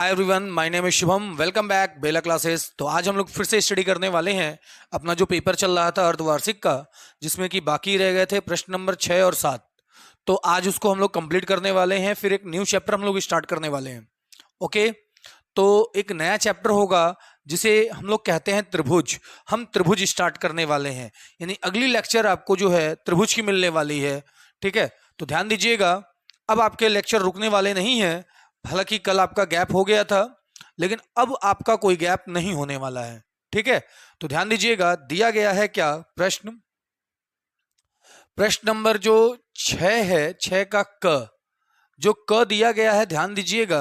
Hi everyone, my name is Shubham. Welcome back Bela classes. तो आज हम लोग फिर से स्टडी करने वाले हैं अपना जो पेपर चल रहा था अर्धवार्षिक का, जिसमें कि बाकी रह गए थे प्रश्न नंबर 6 और 7। तो आज उसको हम लोग कंप्लीट करने वाले हैं, फिर एक न्यू चैप्टर हम लोग स्टार्ट करने वाले हैं। ओके, तो एक नया चैप्टर होगा जिसे हम लोग कहते हैं त्रिभुज। हम त्रिभुज स्टार्ट करने वाले हैं, यानी अगली लेक्चर आपको जो है त्रिभुज की मिलने वाली है। ठीक है, तो ध्यान दीजिएगा, अब आपके लेक्चर रुकने वाले नहीं हैं। हालांकि कल आपका गैप हो गया था, लेकिन अब आपका कोई गैप नहीं होने वाला है। ठीक है, तो ध्यान दीजिएगा, दिया गया है क्या प्रश्न। प्रश्न नंबर जो 6 है, 6 का क, जो क दिया गया है, ध्यान दीजिएगा।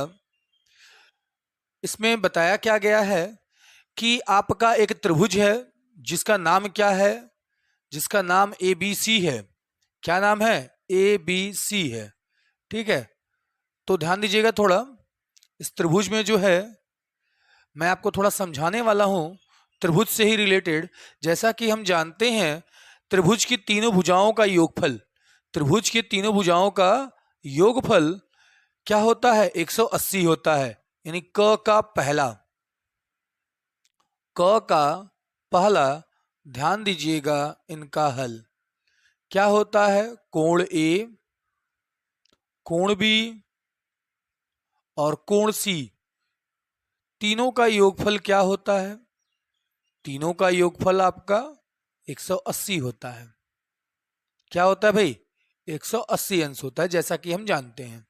इसमें बताया क्या गया है कि आपका एक त्रिभुज है जिसका नाम क्या है, जिसका नाम ए बी सी है। क्या नाम है? ए बी सी है। ठीक है, तो ध्यान दीजिएगा थोड़ा, इस त्रिभुज में जो है मैं आपको थोड़ा समझाने वाला हूं, त्रिभुज से ही रिलेटेड। जैसा कि हम जानते हैं, त्रिभुज की तीनों भुजाओं का योगफल, त्रिभुज की तीनों भुजाओं का योगफल क्या होता है? 180 होता है। यानी क का पहला, क का पहला, ध्यान दीजिएगा, इनका हल क्या होता है? कोण ए, कोण बी और कोण सी, तीनों का योगफल क्या होता है? तीनों का योगफल आपका 180 होता है। क्या होता है भाई? 180 अंश होता है, जैसा कि हम जानते हैं।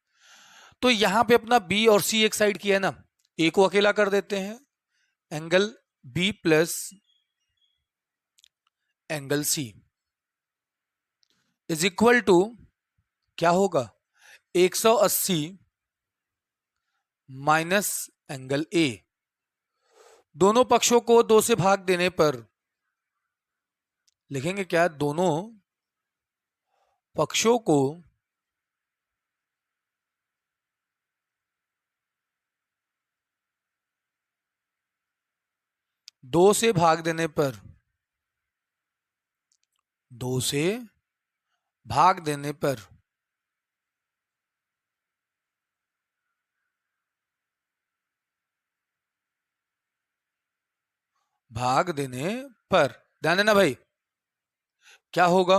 तो यहां पे अपना बी और सी एक साइड किया है ना, ए को अकेला कर देते हैं। Angle B plus angle C is equal to क्या होगा? 180 माइनस एंगल ए। दोनों पक्षों को 2 से भाग देने पर लिखेंगे क्या? दोनों पक्षों को 2 से भाग देने पर, 2 से भाग देने पर भाग देने पर ध्यान देना भाई, क्या होगा?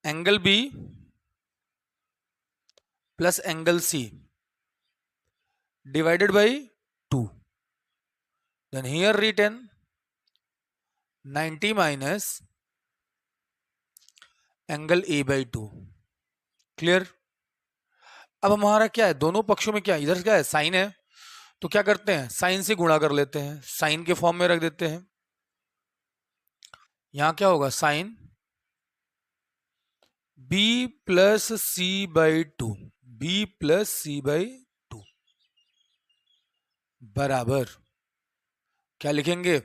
Angle B plus angle C divided by 2। Then here written 90 minus angle A by 2। Clear? अब हमारा क्या है? दोनों पक्षों में क्या, इधर क्या है? साइन है, तो क्या करते हैं? साइन से गुणा कर लेते हैं, साइन के फॉर्म में रख देते हैं। यहां क्या होगा? Sine B plus C by 2, B plus C by 2 बराबर क्या लिखेंगे?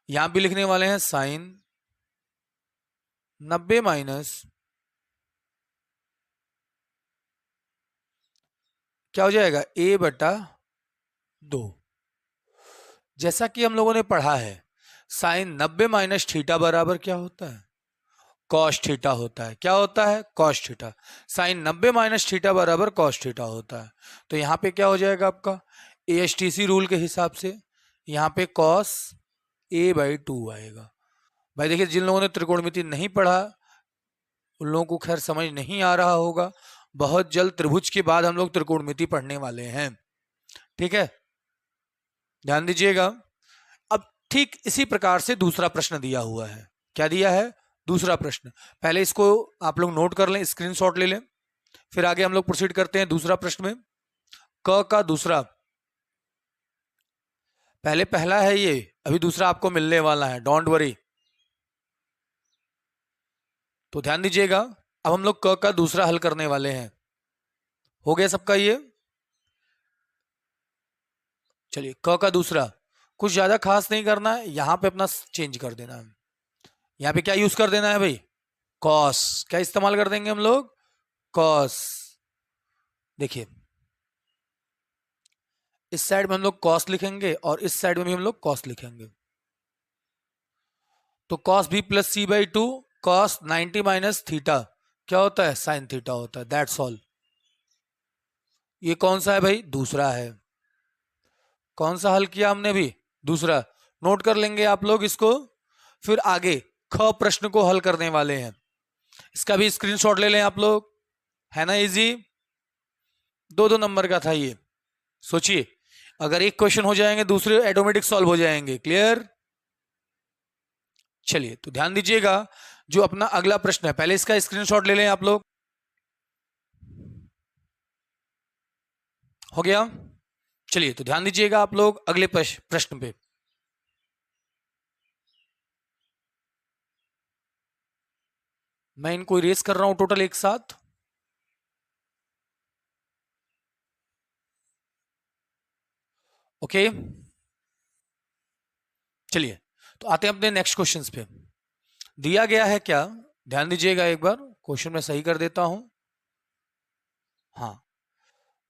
यहां भी लिखने वाले हैं साइन 90 माइनस क्या हो जाएगा? ए बटा 2। जैसा कि हम लोगों ने पढ़ा है, साइन 90 माइनस थीटा बराबर क्या होता है? कॉस थीटा होता है। क्या होता है? Cos theta. Sine 90 minus theta बराबर कॉस थीटा होता है। तो यहां पे क्या हो जाएगा आपका? एएसटीसी रूल के हिसाब से यहां पे कॉस ए बाई 2 आएगा। भाई देखिए, जिन लोगों ने त्रिकोणमिति नहीं पढ़ा उन लोगों को खैर समझ नहीं आ रहा होगा। बहुत जल्द त्रिभुज के बाद हम लोग त्रिकोणमिति पढ़ने वाले हैं। ठीक है, ध्यान दीजिएगा। अब ठीक इसी प्रकार से दूसरा प्रश्न दिया हुआ है। क्या दिया है? दूसरा प्रश्न। पहले इसको आप लोग नोट कर लें, स्क्रीनशॉट ले लें, फिर आगे हम लोग प्रोसीड करते हैं दूसरा प्रश्न में। क का दूसरा, पहले पहला है ये, अभी दूसरा आपको मिलने वाला है, डोंट वरी। तो ध्यान दीजिएगा, अब हम लोग क का दूसरा हल करने वाले हैं। हो गया सबका ये? चलिए, क का दूसरा कुछ ज्यादा खास नहीं करना है, यहां पे अपना चेंज कर देना है। यहां पे क्या यूज कर देना है भाई? कॉस। क्या इस्तेमाल कर देंगे हम लोग? कॉस। देखिए, इस साइड में हम लोग कॉस लिखेंगे और इस साइड में भी हम लोग कॉस लिखेंगे। तो cos B plus C by 2, cos 90 minus theta क्या होता है? साइन थीटा होता है। That's all. ये कौन सा है भाई? दूसरा है। कौन सा हल किया हमने भी? दूसरा। नोट कर लेंगे आप लोग इसको। फिर आगे ख प्रश्न को हल करने वाले हैं। इसका भी स्क्रीनशॉट ले लें आप लोग। है ना इजी? 2-2 नंबर का था ये। सोचिए, अगर एक क्वेश्चन हो जाएंगे दूसरे ऑटोमेटिक सॉल्व हो जाएंगे। क्लियर? चलिए तो ध्यान दीजिएगा, जो अपना अगला प्रश्न है पहले इसका स्क्रीनशॉट ले लें आप लोग। हो गया? चलिए तो ध्यान दीजिएगा आप लोग अगले प्रश्न पे। मैं इनको इरेज कर रहा हूं टोटल एक साथ। ओके, चलिए तो आते हैं अपने नेक्स्ट क्वेश्चंस पे। दिया गया है क्या? ध्यान दीजिएगा एक बार, क्वेश्चन मैं सही कर देता हूं। हाँ,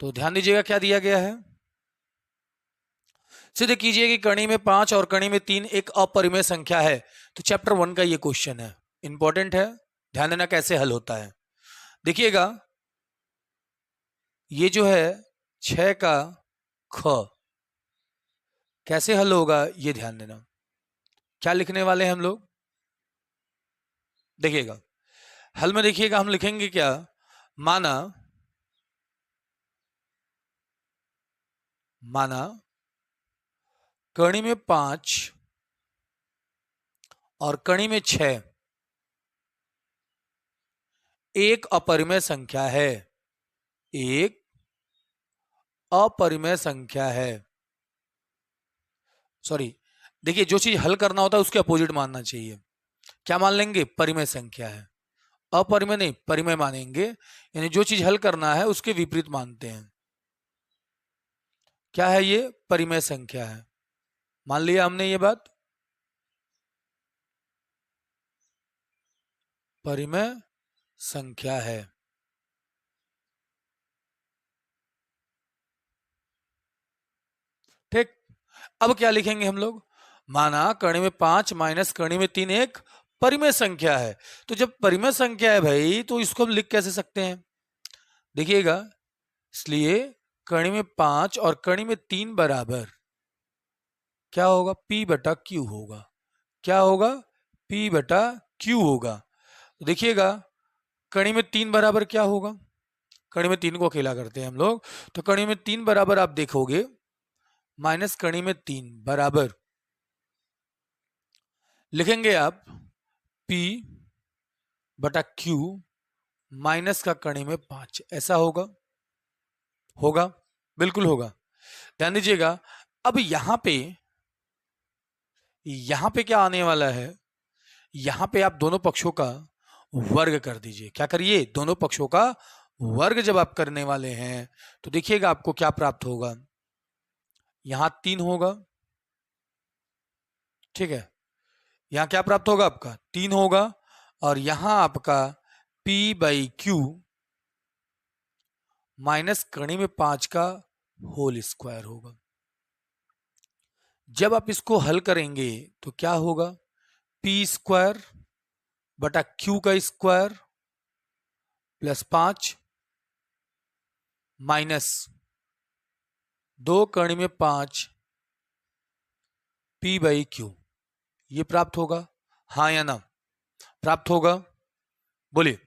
तो ध्यान दीजिएगा क्या दिया गया है। सिद्ध कीजिए कि कणी में 5 और कणी में 3 एक अपरिमेय संख्या है। तो चैप्टर 1 का ये क्वेश्चन है, इंपॉर्टेंट है, ध्यान देना कैसे हल होता है। देखिएगा, ये जो है 6 का ख कैसे हल होगा ये ध्यान देना। क्या लिखने वाले हैं हम लोग? देखिएगा, हल में देखिएगा हम लिखेंगे क्या। माना माना कणी में 5 और कणी में 6 एक अपरिमेय संख्या है। एक अपरिमेय संख्या है। सॉरी, देखिए जो चीज हल करना होता है उसके अपोजिट मानना चाहिए। क्या मान लेंगे? परिमेय संख्या है। अपरिमेय नहीं, परिमेय मानेंगे, यानी जो चीज हल करना है उसके विपरीत मानते हैं। क्या है ये? परिमेय संख्या है। मान लिया हमने ये बात। परिमेय संख्या है। ठीक, अब क्या लिखेंगे हम लोग? माना कणी में 5 माइनस कणी में 3 एक परिमेय संख्या है। तो जब परिमेय संख्या है भाई, तो इसको हम लिख कैसे सकते हैं? देखिएगा, इसलिए कणी में 5 और कणी में 3 बराबर क्या होगा? P बटा Q होगा। क्या होगा? P बटा Q होगा। तो देखिएगा, कणी में 3 बराबर क्या होगा? कणी में 3 को अकेला करते हैं हम लोग, तो कणी में 3 बराबर आप देखोगे माइनस कणी में 3 बराबर लिखेंगे आप P बटा Q माइनस का कणी में 5। ऐसा होगा? होगा, बिल्कुल होगा। ध्यान दीजिएगा, अब यहां पे क्या आने वाला है? यहां पे आप दोनों पक्षों का वर्ग कर दीजिए। क्या करिए? दोनों पक्षों का वर्ग जब आप करने वाले हैं तो देखिएगा आपको क्या प्राप्त होगा। यहां 3 होगा, ठीक है, यहां क्या प्राप्त होगा? आपका 3 होगा, और यहां आपका P बाई क्यू माइनस कणी में 5 का होल स्क्वायर होगा। जब आप इसको हल करेंगे तो क्या होगा? P स्क्वायर बटा Q का स्क्वायर प्लस 5 माइनस 2 कणी में 5 P बाई क्यू, ये प्राप्त होगा। हाँ या ना? प्राप्त होगा? बोलिए।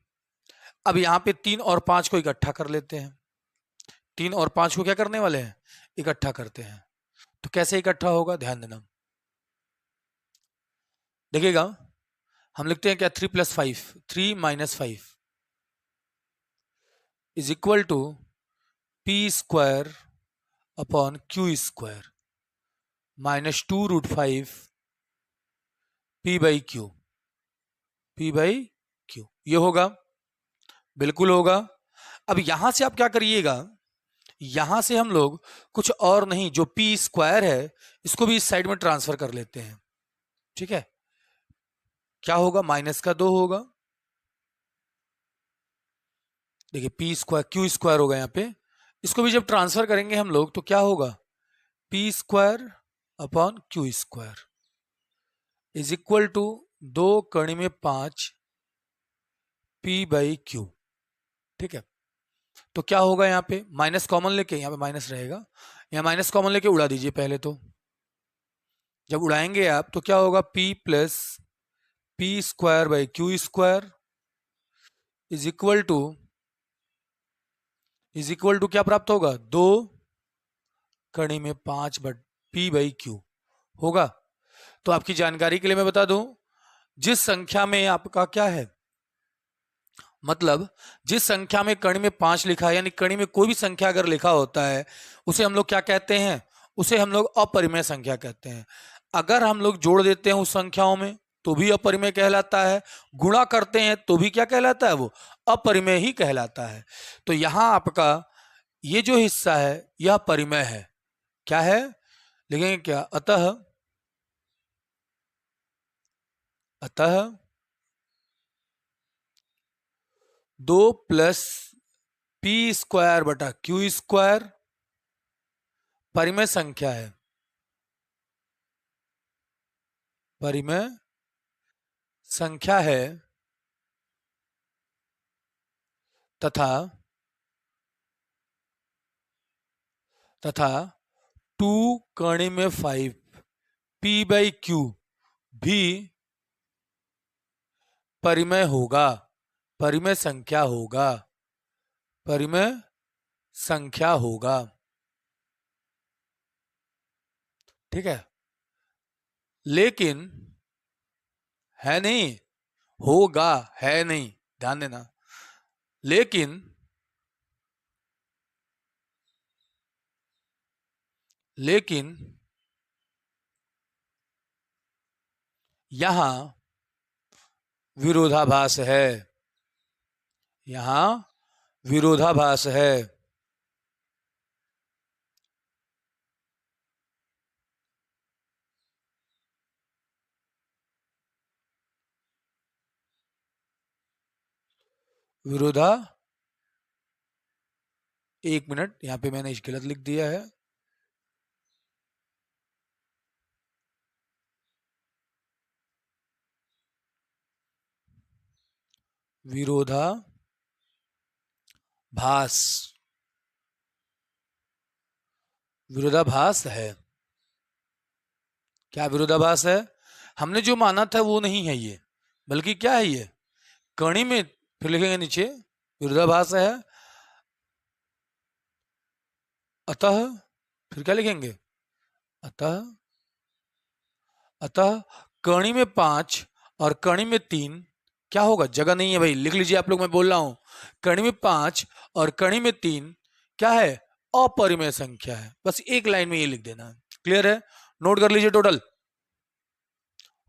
अब यहां पे 3 और 5 को इकट्ठा कर लेते हैं। 3 और 5 को क्या करने वाले हैं? इकट्ठा करते हैं। तो कैसे इकट्ठा होगा? ध्यान देना। देखिएगा, हम लिखते हैं क्या? 3 plus 5, 3 minus 5 is equal to P square upon Q square minus 2√5 P by Q. P by Q ये होगा, बिल्कुल होगा। अब यहां से आप क्या करिएगा, यहां से हम लोग कुछ और नहीं, जो P स्क्वायर है इसको भी इस साइड में ट्रांसफर कर लेते हैं। ठीक है, क्या होगा? माइनस का 2 होगा। देखिए, P स्क्वायर Q स्क्वायर होगा यहाँ पे, इसको भी जब ट्रांसफर करेंगे हम लोग तो क्या होगा? P square upon Q square is equal to 2 कणी में 5 P बाई क्यू। ठीक है, तो क्या होगा यहाँ पे, माइनस कॉमन लेके, यहाँ पे माइनस रहेगा, यहाँ माइनस कॉमन लेके उड़ा दीजिए पहले। तो जब उड़ाएंगे आप तो क्या होगा, p plus P square by Q square is equal to क्या प्राप्त होगा, 2 कड़ी में 5 बट पी बाई क्यू होगा। तो आपकी जानकारी के लिए मैं बता दूं, जिस संख्या में आपका क्या है, मतलब जिस संख्या में कड़ी में 5 लिखा है, यानी कड़ी में कोई भी संख्या अगर लिखा होता है, उसे हम लोग क्या कहते हैं, उसे हम लोग अपरिमेय संख्या कहते हैं। अगर हम लोग जोड़ देते हैं उस संख्याओं में तो भी अपरिमेय कहलाता है, गुणा करते हैं तो भी क्या कहलाता है, वो अपरिमेय ही कहलाता है। तो यहां आपका ये जो हिस्सा है यह परिमेय है। क्या है, लिखेंगे क्या, अतः अतः 2 प्लस पी स्क्वायर बटा क्यू स्क्वायर परिमेय संख्या है, परिमेय संख्या है, तथा तथा 2 कड़ी में 5 पी बाई क्यू भी परिमेय होगा, परिमेय संख्या होगा, परिमेय संख्या होगा। ठीक है, लेकिन है नहीं, होगा, है नहीं, ध्यान देना। लेकिन लेकिन यहां विरोधाभास है, यहां विरोधाभास है। विरोधा, एक मिनट, यहां पे मैंने गलत लिख दिया है। विरोधाभास, विरोधाभास है। क्या विरोधाभास है, हमने जो माना था वो नहीं है ये, बल्कि क्या है ये, कणी में, फिर लिखेंगे नीचे विरोधाभास है। अतः फिर क्या लिखेंगे, अतः अतः कणी में 5 और कणी में 3 क्या होगा, जगह नहीं है भाई, लिख लीजिए आप लोग, मैं बोल रहा हूं, कणी में 5 और कणी में 3 क्या है, अपरिमेय संख्या है। बस एक लाइन में ये लिख देना है। क्लियर है, नोट कर लीजिए, टोटल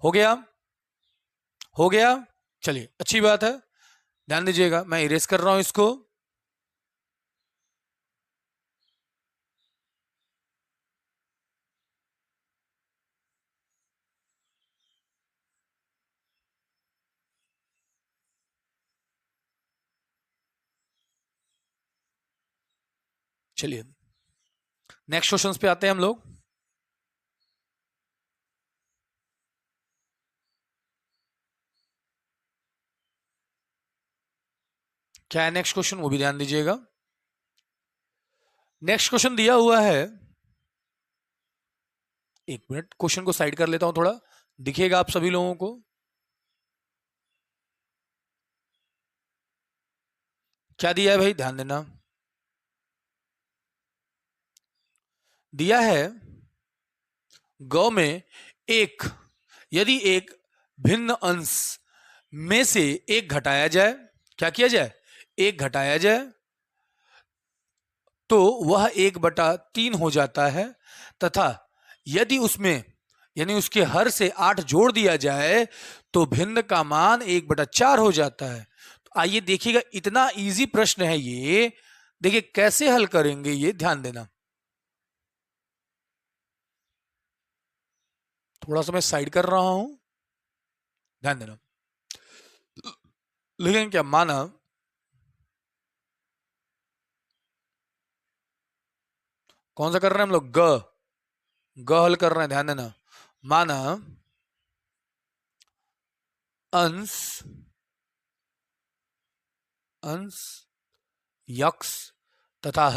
हो गया, हो गया। चलिए, अच्छी बात है, ध्यान दीजिएगा, मैं इरेज कर रहा हूं इसको। चलिए नेक्स्ट क्वेश्चंस पे आते हैं हम लोग। क्या है नेक्स्ट क्वेश्चन, वो भी ध्यान दीजिएगा। नेक्स्ट क्वेश्चन दिया हुआ है, एक मिनट क्वेश्चन को साइड कर लेता हूं, थोड़ा दिखेगा आप सभी लोगों को। क्या दिया है भाई, ध्यान देना। दिया है, गौ में एक, यदि एक भिन्न अंश में से एक घटाया जाए, क्या किया जाए, एक घटाया जाए, तो वह 1/3 हो जाता है, तथा यदि उसमें, यानी उसके हर से 8 जोड़ दिया जाए तो भिन्न का मान 1/4 हो जाता है। तो आइए देखिएगा, इतना इजी प्रश्न है ये, देखिए कैसे हल करेंगे ये, ध्यान देना। थोड़ा सा मैं साइड कर रहा हूं, ध्यान देना। लेकिन क्या माना, कौन सा कर रहे हैं हम लोग, ग हल कर रहे हैं, ध्यान देना। माना अंश अंश यक्स तथा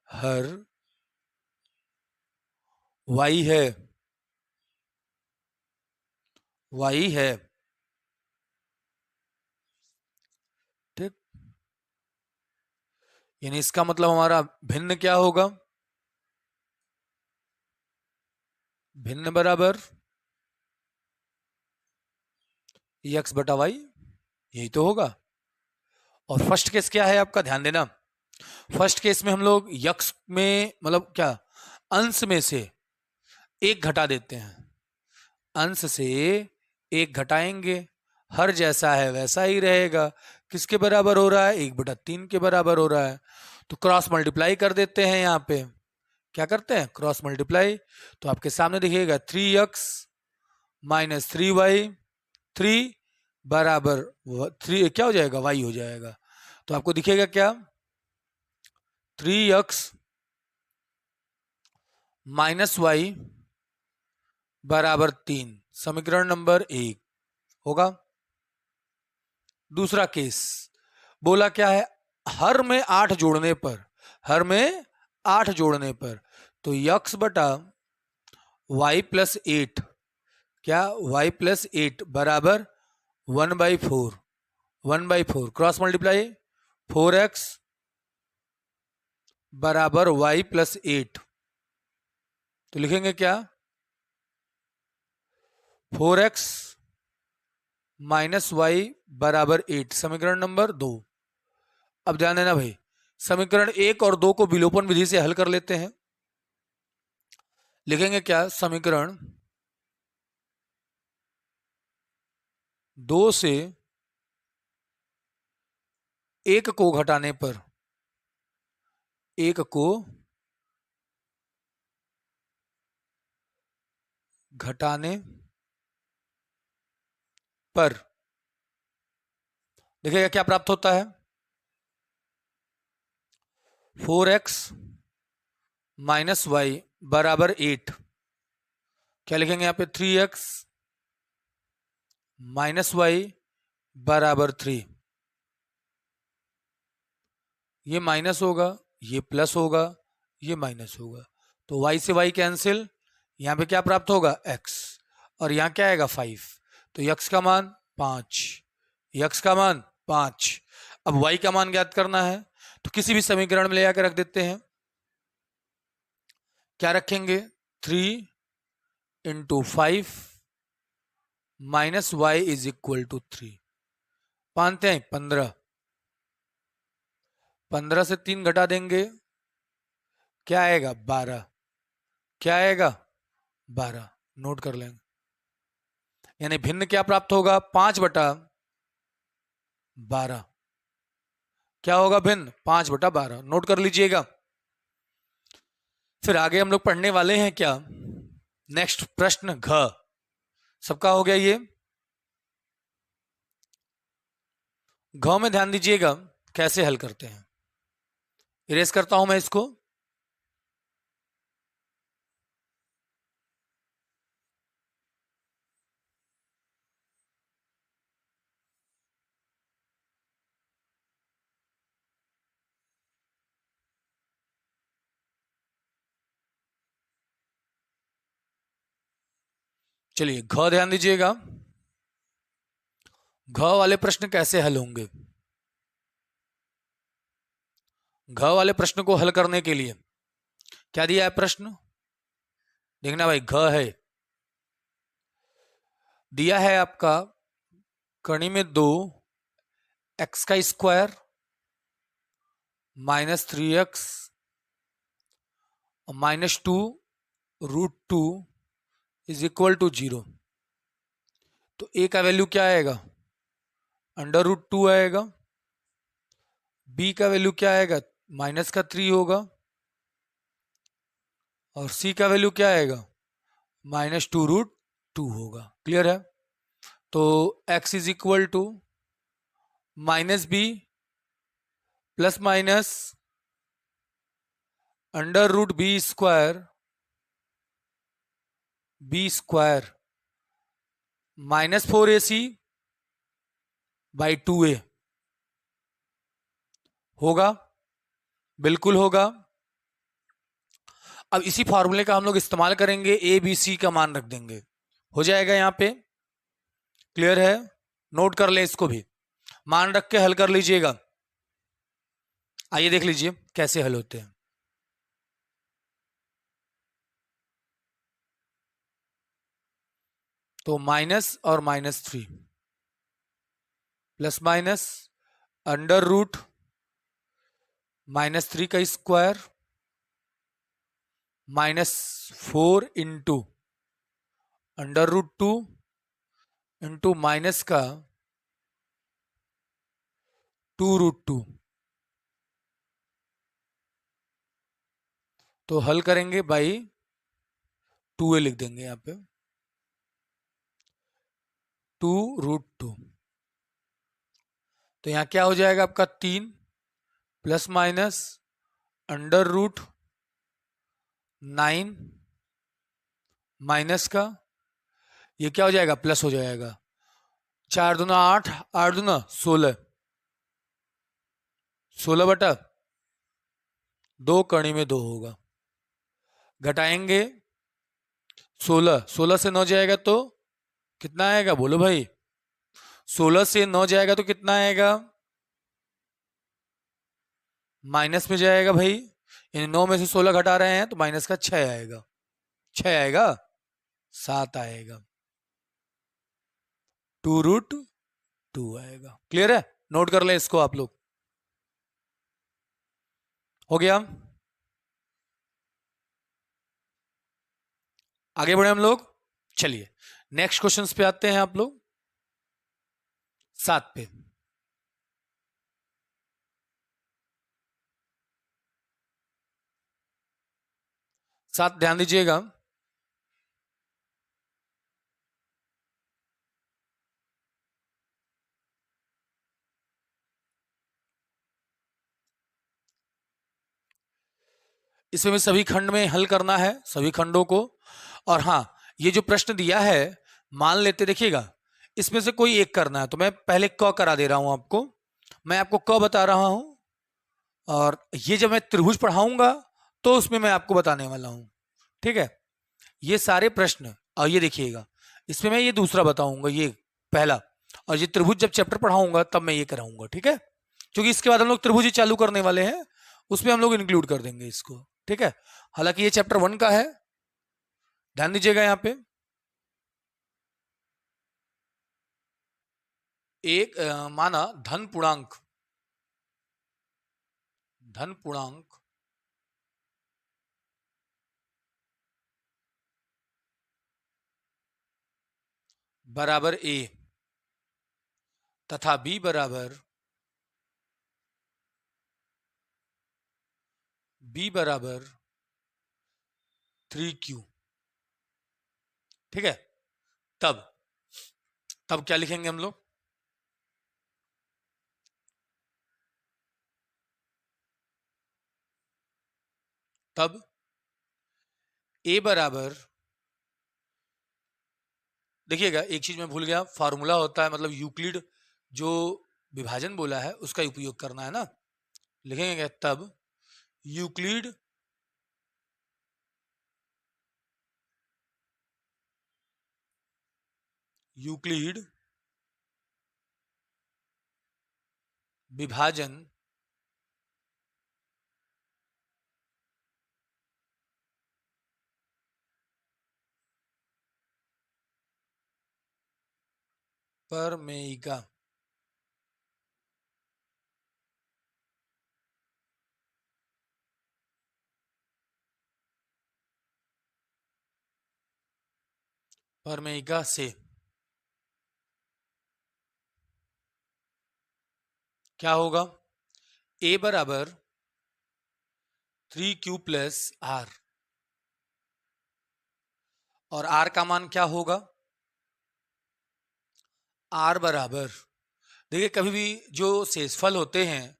हर y है, y है, ठीक। यानी इसका मतलब हमारा भिन्न क्या होगा? भिन्न बराबर x बटा वाई, यही तो होगा। और फर्स्ट केस क्या है आपका, ध्यान देना। फर्स्ट केस में हम लोग यक्स में मतलब क्या, अंश में से एक घटा देते हैं, अंश से एक घटाएंगे, हर जैसा है वैसा ही रहेगा। किसके बराबर हो रहा है? 1/3 के बराबर हो रहा है। तो क्रॉस मल्टीप्लाई कर देते हैं, यहाँ पे क्या करते हैं, क्रॉस मल्टीप्लाई। तो आपके सामने दिखेगा 3x माइनस 3y, 3 बराबर 3 क्या हो जाएगा, y हो जाएगा। तो आपको दिखेगा क्या, 3x माइनस वाई बराबर 3, समीकरण नंबर 1 होगा। दूसरा केस बोला क्या है, हर में 8 जोड़ने पर, हर में 8 जोड़ने पर, तो यक्स बटा वाई प्लस 8, क्या y प्लस 8 बराबर 1/4, 1/4 क्रॉस मल्टीप्लाई 4x बराबर y प्लस 8। तो लिखेंगे क्या, 4x माइनस वाई बराबर 8, समीकरण नंबर 2। अब ध्यान देना भाई, समीकरण 1 और 2 को विलोपन विधि से हल कर लेते हैं। लिखेंगे क्या, समीकरण 2 से 1 को घटाने पर, 1 को घटाने पर देखिएगा क्या प्राप्त होता है, 4x माइनस वाई बराबर 8। क्या लिखेंगे यहाँ पे, 3x माइनस वाई बराबर 3। ये माइनस होगा, ये प्लस होगा, ये माइनस होगा, तो y से y कैंसिल, यहाँ पे क्या प्राप्त होगा, x, और यहाँ क्या आएगा 5। तो x का मान 5, x का मान 5। अब y का मान ज्ञात करना है, तो किसी भी समीकरण में ले आकर रख देते हैं। क्या रखेंगे, 3 into 5 minus Y is equal to 3, पानते हैं 15, 15 से 3 घटा देंगे, क्या आएगा 12, क्या आएगा 12, नोट कर लेंगे। यानी भिन्न क्या प्राप्त होगा, 5/12। क्या होगा भिन्न, 5/12, नोट कर लीजिएगा। फिर आगे हम लोग पढ़ने वाले हैं क्या, नेक्स्ट प्रश्न घ, सबका हो गया ये। घ में ध्यान दीजिएगा कैसे हल करते हैं, इरेज करता हूं मैं इसको। चलिए घ ध्यान दीजिएगा, घ वाले प्रश्न कैसे हल होंगे। घ वाले प्रश्न को हल करने के लिए क्या दिया है प्रश्न, देखना भाई, घ है, दिया है आपका कड़ी में 2 x का square minus 3x minus 2 root 2 is equal to 0। तो a का वैल्यू क्या आएगा, √2 आएगा, b का वैल्यू क्या आएगा, -3 होगा, और c का वैल्यू क्या आएगा, -2√2 होगा। क्लियर है। तो x is equal to -b plus minus √b² b² -4ac/2a होगा, बिल्कुल होगा। अब इसी फॉर्मूले का हम लोग इस्तेमाल करेंगे, ए बी सी का मान रख देंगे, हो जाएगा यहां पे। क्लियर है? नोट कर ले इसको भी, मान रख के हल कर लीजिएगा। आइए देख लीजिए कैसे हल होते हैं। तो माइनस और -3 प्लस माइनस अंडर रूट -3 का स्क्वायर -4 इंटू √2 इंटू माइनस का 2√2। तो हल करेंगे बाई 2a लिख देंगे यहाँ पे, 2√2। तो यहाँ क्या हो जाएगा आपका 3 प्लस माइनस √9 माइनस का, ये क्या हो जाएगा प्लस हो जाएगा, 4 दूना 8, 8 दूना 16, 16 बटा 2 कड़ी में 2 होगा। घटाएंगे 16, 16 से 9 जाएगा तो कितना आएगा बोलो भाई, 16 से 9 जाएगा तो कितना आएगा, माइनस में जाएगा भाई, यानी 9 में से 16 घटा रहे हैं तो माइनस का 6 आएगा, 6 आएगा, 7 आएगा, 2√2 आएगा। क्लियर है? नोट कर ले इसको आप लोग। हो गया? आगे बढ़े हम लोग। चलिए नेक्स्ट क्वेश्चंस पे आते हैं आप लोग, 7 पे। साथ ध्यान दीजिएगा। इसमें भी सभी खंड में हल करना है, सभी खंडों को। और हाँ, ये जो प्रश्न दिया है, मान लेते देखिएगा, इसमें से कोई एक करना है, तो मैं पहले क करा दे रहा हूं आपको, मैं आपको क बता रहा हूं, और ये जब मैं त्रिभुज पढ़ाऊंगा तो उसमें मैं आपको बताने वाला हूं। ठीक है? ये सारे प्रश्न, और ये देखिएगा, इसमें मैं ये दूसरा बताऊंगा, ये पहला, और ये त्रिभुज जब चैप्टर पढ़ाऊंगा तब मैं ये कराऊंगा। ठीक है? क्योंकि इसके बाद हम लोग त्रिभुज ही चालू करने वाले हैं, उसमें हम लोग इंक्लूड कर देंगे इसको। ठीक है? हालांकि ये चैप्टर 1 का है, ध्यान दीजिएगा यहाँ पे। एक माना धन पूर्णांक बराबर a तथा b बराबर 3q। ठीक है? तब तब क्या लिखेंगे हम लोग, तब a बराबर, देखिएगा एक चीज मैं भूल गया, फार्मूला होता है, मतलब यूक्लिड जो विभाजन बोला है उसका उपयोग करना है ना। लिखेंगे क्या, तब यूक्लिड यूक्लिड विभाजन परमेयिका। परमेयिका से क्या होगा, a बराबर 3q प्लस r, और r का मान क्या होगा, r बराबर, देखिए कभी भी जो शेषफल होते हैं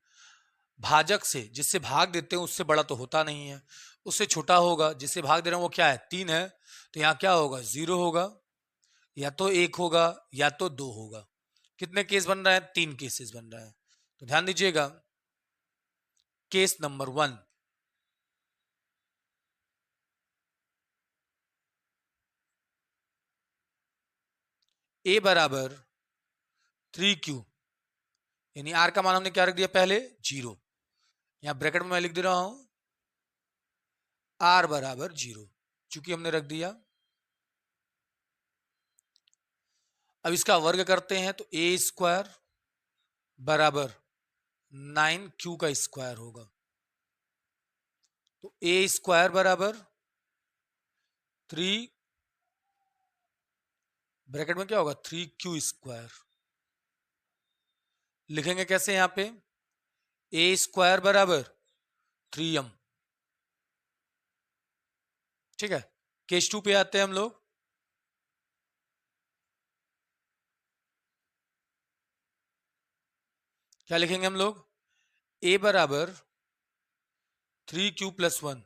भाजक से, जिससे भाग देते हैं उससे बड़ा तो होता नहीं है, उससे छोटा होगा, जिससे भाग दे रहे हैं वो क्या है, 3 है, तो यहाँ क्या होगा, 0 होगा, या तो 1 होगा या तो 2 होगा। कितने केस बन रहा है, 3 केसेस बन रहा है। तो ध्यान दीजिएगा, केस नंबर 1, ए बराबर 3Q, यानी आर का मान हमने क्या रख दिया पहले 0, यहां ब्रैकेट में मैं लिख दे रहा हूं आर बराबर 0, चूंकि हमने रख दिया। अब इसका वर्ग करते हैं तो ए स्क्वायर बराबर 9Q का स्क्वायर होगा, तो ए स्क्वायर बराबर 3, ब्रैकेट में क्या होगा 3Q स्क्वायर, लिखेंगे कैसे यहां पे ए स्क्वायर बराबर 3M। ठीक है, केस 2 पे आते हैं हम लोग। क्या लिखेंगे हम लोग, ए बराबर 3Q + 1,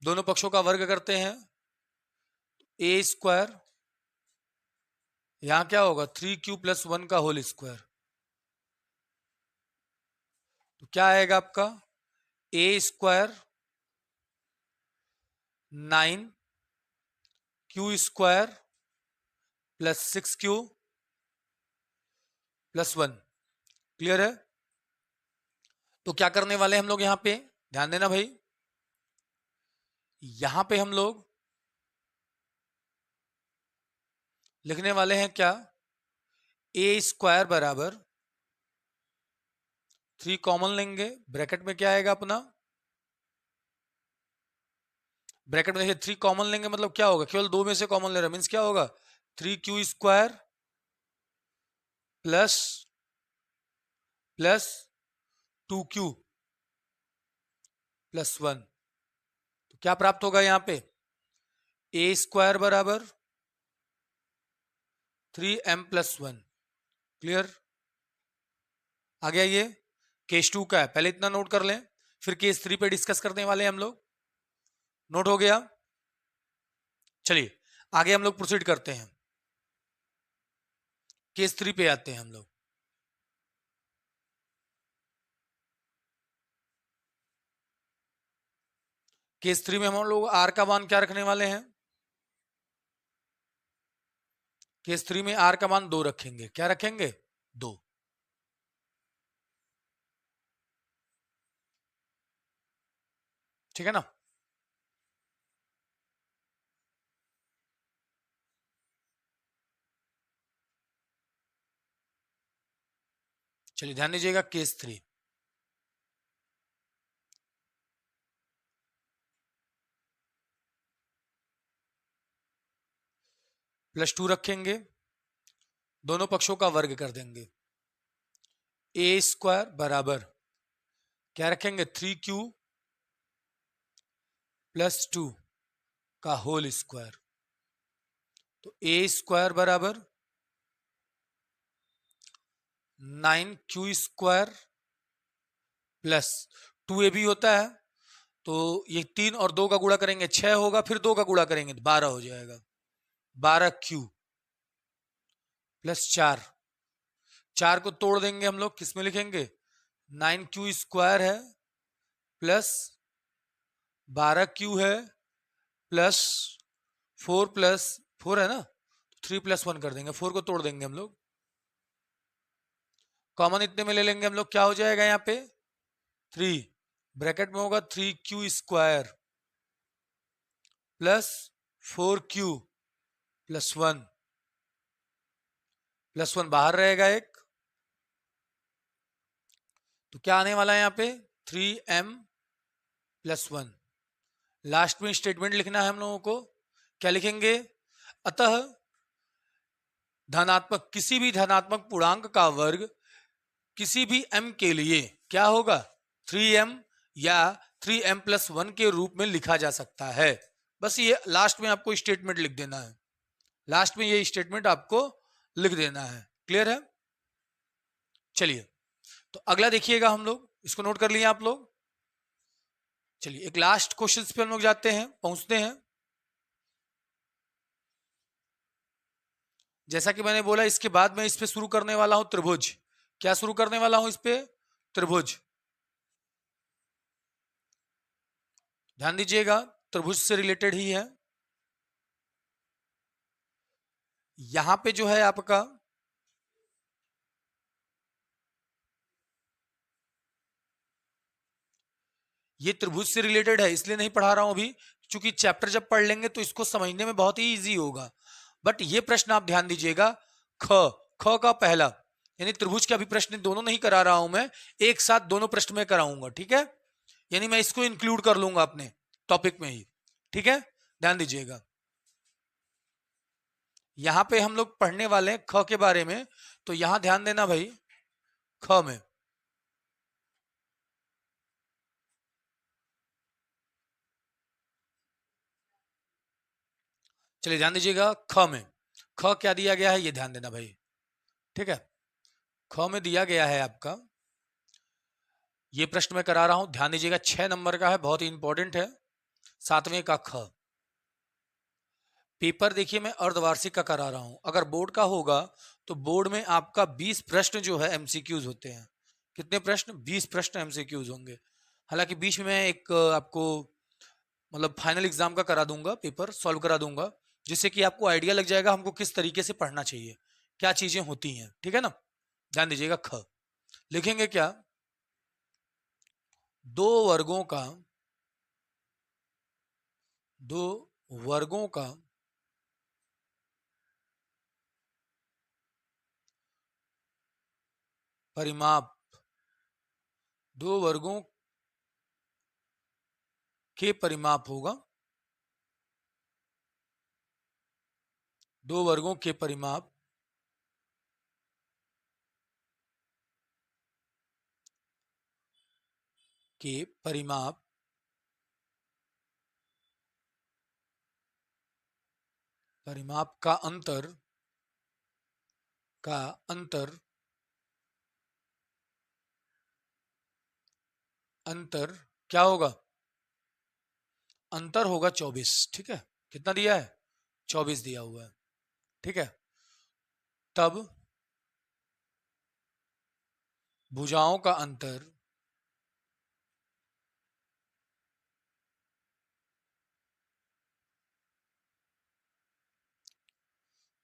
दोनों पक्षों का वर्ग करते हैं, ए स्क्वायर, यहां क्या होगा 3Q + 1 का होल स्क्वायर, तो क्या आएगा आपका ए square 9Q square + 6Q + 1। Clear है? तो क्या करने वाले हम लोग यहां पे, ध्यान देना भाई, यहां पे हम लोग लिखने वाले हैं क्या, ए स्क्वायर बराबर 3 कॉमन लेंगे, ब्रैकेट में क्या आएगा अपना, ब्रैकेट में देखिए 3 कॉमन लेंगे मतलब क्या होगा, केवल 2 में से कॉमन ले रहा है, मीन्स क्या होगा 3Q स्क्वायर प्लस 2Q + 1, तो क्या प्राप्त होगा यहां पे ए स्क्वायर बराबर 3M + 1। क्लियर? आगे आइए, केस 2 का है, पहले इतना नोट कर लें, फिर केस 3 पे डिस्कस करने वाले हैं हम लोग। नोट हो गया? चलिए आगे हम लोग प्रोसीड करते हैं, केस 3 पे आते हैं हम लोग। केस 3 में हम लोग आर का मान क्या रखने वाले हैं, केस 3 में आर का मान 2 रखेंगे, क्या रखेंगे 2। ठीक है ना? चलिए ध्यान दीजिएगा, केस 3 +2 रखेंगे, दोनों पक्षों का वर्ग कर देंगे, ए स्क्वायर बराबर क्या रखेंगे 3Q + 2 का होल स्क्वायर, तो ए स्क्वायर बराबर 9Q स्क्वायर + 2AB होता है, तो ये 3 और 2 का गुणा करेंगे 6 होगा, फिर 2 का गुणा करेंगे 12 हो जाएगा, 12Q + 4, 4 को तोड़ देंगे हम लोग, किस में लिखेंगे 9Q स्क्वायर है प्लस 12Q है प्लस 4 है ना, 3 + 1 कर देंगे, 4 को तोड़ देंगे हम लोग, कॉमन इतने में ले लेंगे हम लोग, क्या हो जाएगा यहाँ पे 3, ब्रैकेट में होगा 3Q स्क्वायर प्लस 4Q + 1, +1 बाहर रहेगा एक, तो क्या आने वाला है यहाँ पे 3M + 1। लास्ट में स्टेटमेंट लिखना है हम लोगों को, क्या लिखेंगे, अतः धनात्मक, किसी भी धनात्मक पूर्णांक का वर्ग किसी भी m के लिए क्या होगा 3M या 3M + 1 के रूप में लिखा जा सकता है। बस ये लास्ट में आपको स्टेटमेंट लिख देना है, लास्ट में ये स्टेटमेंट आपको लिख देना है। क्लियर है? चलिए तो अगला देखिएगा, हम लोग इसको नोट कर लिए आप लोग। चलिए एक लास्ट क्वेश्चन पे हम लोग जाते हैं, पहुंचते हैं। जैसा कि मैंने बोला, इसके बाद मैं इस पे शुरू करने वाला हूं त्रिभुज, क्या शुरू करने वाला हूं इस पे त्रिभुज, ध्यान दीजिएगा त्रिभुज से रिलेटेड ही है। यहां पे जो है आपका ये त्रिभुज से रिलेटेड है, इसलिए नहीं पढ़ा रहा हूं अभी, क्योंकि चैप्टर जब पढ़ लेंगे तो इसको समझने में बहुत ही इजी होगा। बट ये प्रश्न आप ध्यान दीजिएगा, ख ख का पहला, यानी त्रिभुज के अभी प्रश्न दोनों नहीं करा रहा हूं मैं, एक साथ दोनों प्रश्न में कराऊंगा, ठीक है। यानी मैं इसको इंक्लूड कर लूंगा अपने टॉपिक में ही, ठीक है। ध्यान दीजिएगा, यहां पे हम लोग पढ़ने वाले हैं ख के बारे में, तो यहां ध्यान देना भाई। ख में चलिए ध्यान दीजिएगा, ख में ख क्या दिया गया है ये ध्यान देना भाई, ठीक है। ख में दिया गया है आपका, ये प्रश्न मैं करा रहा हूं, ध्यान दीजिएगा 6 नंबर का है, बहुत ही इंपॉर्टेंट है। 7वें का ख, पेपर देखिए मैं अर्धवार्षिक का करा रहा हूं, अगर बोर्ड का होगा तो बोर्ड में आपका 20 प्रश्न जो है एमसीक्यूज होते हैं। कितने प्रश्न? 20 प्रश्न एमसीक्यूज होंगे। हालांकि बीच में मैं एक आपको मतलब फाइनल एग्जाम का करा दूंगा, पेपर सॉल्व करा दूंगा, जिससे कि आपको आइडिया लग जाएगा हमको किस तरीके से पढ़ना चाहिए, क्या चीजें होती हैं, ठीक है ना। ध्यान दीजिएगा, ख लिखेंगे क्या, दो वर्गों का, दो वर्गों का परिमाप, दो वर्गों के परिमाप होगा, दो वर्गों के परिमाप के परिमाप परिमाप का अंतर, का अंतर, अंतर क्या होगा, अंतर होगा 24, ठीक है। कितना दिया है? 24 दिया हुआ है, ठीक है। तब भुजाओं का अंतर,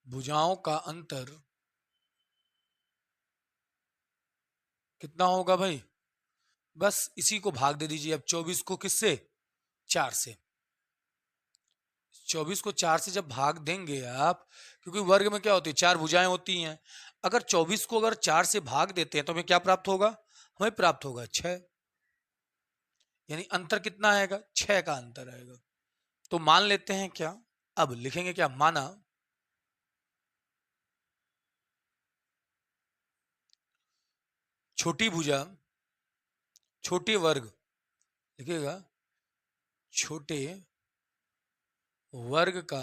भुजाओं का अंतर कितना होगा भाई, बस इसी को भाग दे दीजिए अब 24 को किससे, 4 से। 24 को 4 से जब भाग देंगे आप, क्योंकि वर्ग में क्या होती है, 4 भुजाएं होती हैं, अगर 24 को अगर 4 से भाग देते हैं तो हमें क्या प्राप्त होगा, हमें प्राप्त होगा 6, यानी अंतर कितना आएगा, 6 का अंतर आएगा। तो मान लेते हैं क्या, अब लिखेंगे क्या, माना छोटी भुजा, छोटे वर्ग, लिखिएगा छोटे वर्ग का,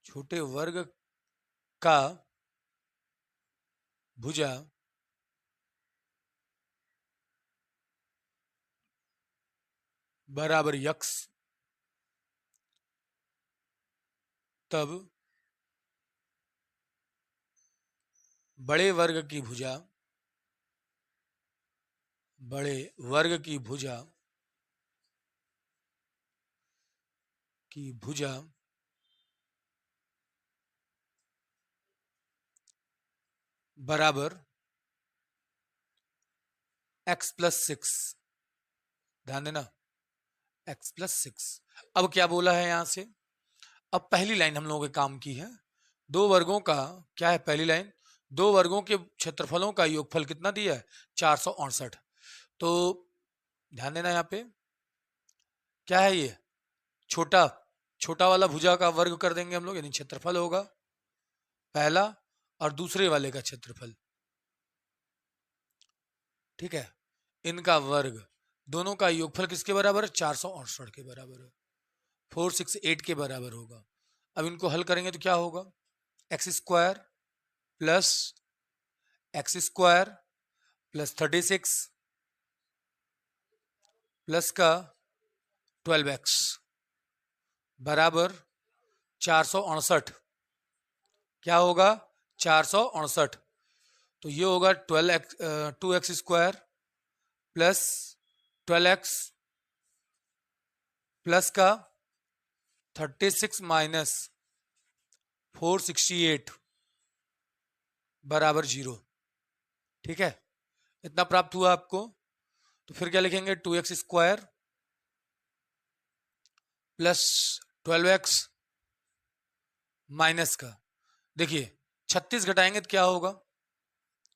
छोटे वर्ग का भुजा बराबर यक्स, तब बड़े वर्ग की भुजा, बड़े वर्ग की भुजा, की भुजा बराबर x+6, ध्यान देना x+6। अब क्या बोला है यहां से, अब पहली लाइन हम लोगों ने काम की है, दो वर्गों का, क्या है पहली लाइन, दो वर्गों के क्षेत्रफलों का योगफल कितना दिया है, 468। तो ध्यान देना यहाँ पे क्या है ये, छोटा, छोटा वाला भुजा का वर्ग कर देंगे हम लोग, यानी क्षेत्रफल होगा पहला, और दूसरे वाले का क्षेत्रफल, ठीक है, इनका वर्ग, दोनों का योगफल किसके बराबर है, 468 के बराबर है, 468 के बराबर होगा। अब इनको हल करेंगे तो क्या होगा, x² plus x² plus 36 plus का 12x बराबर 468, क्या होगा, 468। तो ये होगा 2x² प्लस 12x प्लस का 36 माइनस 468 बराबर 0। ठीक है, इतना प्राप्त हुआ आपको। तो फिर क्या लिखेंगे, 2x² प्लस 12x माइनस का, देखिए 36 घटाएंगे तो क्या होगा,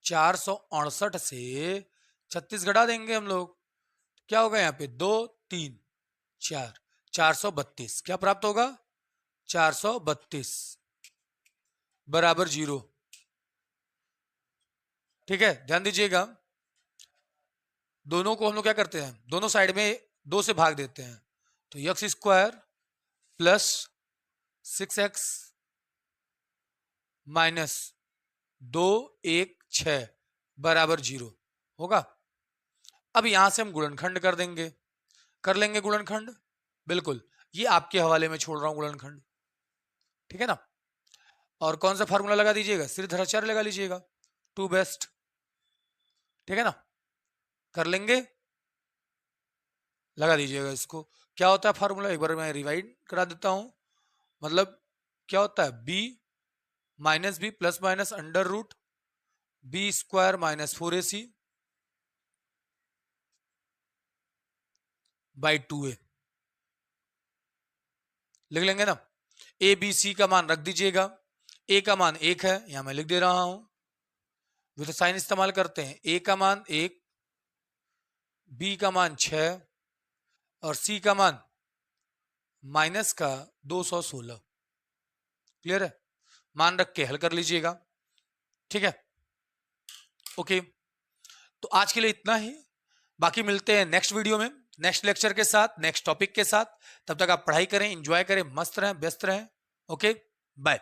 468 से 36 घटा देंगे हम लोग, क्या होगा यहाँ पे 2 3 4, 432। क्या प्राप्त होगा, 432 बराबर 0। ठीक है, ध्यान दीजिएगा, दोनों को हम लोग क्या करते हैं, दोनों साइड में 2 से भाग देते हैं। तो x² प्लस 6x माइनस 216 बराबर 0 होगा। अब यहां से हम गुणनखंड कर देंगे, कर लेंगे गुणनखंड, बिल्कुल ये आपके हवाले में छोड़ रहा हूं गुणनखंड। ठीक है ना, और कौन सा फार्मूला लगा दीजिएगा, श्रीधराचार्य लगा लीजिएगा, 2 बेस्ट। ठीक है ना, कर लेंगे, लगा दीजिएगा इसको। क्या होता है फार्मूला, एक बार मैं रिवाइड करा देता हूं। मतलब क्या होता है, b minus B plus minus under root b² minus 4ac by 2a। लिख लेंगे ना, a b c का मान रख दीजिएगा, a का मान 1 है, यहां मैं लिख दे रहा हूं, विद साइन इस्तेमाल करते हैं, a का मान 1, b का मान 6 और c का मान माइनस का 216। क्लियर है, मान रख के हल कर लीजिएगा। ठीक है, ओके, तो आज के लिए इतना ही, बाकी मिलते हैं नेक्स्ट वीडियो में, नेक्स्ट लेक्चर के साथ, नेक्स्ट टॉपिक के साथ। तब तक आप पढ़ाई करें, एंजॉय करें, मस्त रहें, व्यस्त रहें। Okay, bye.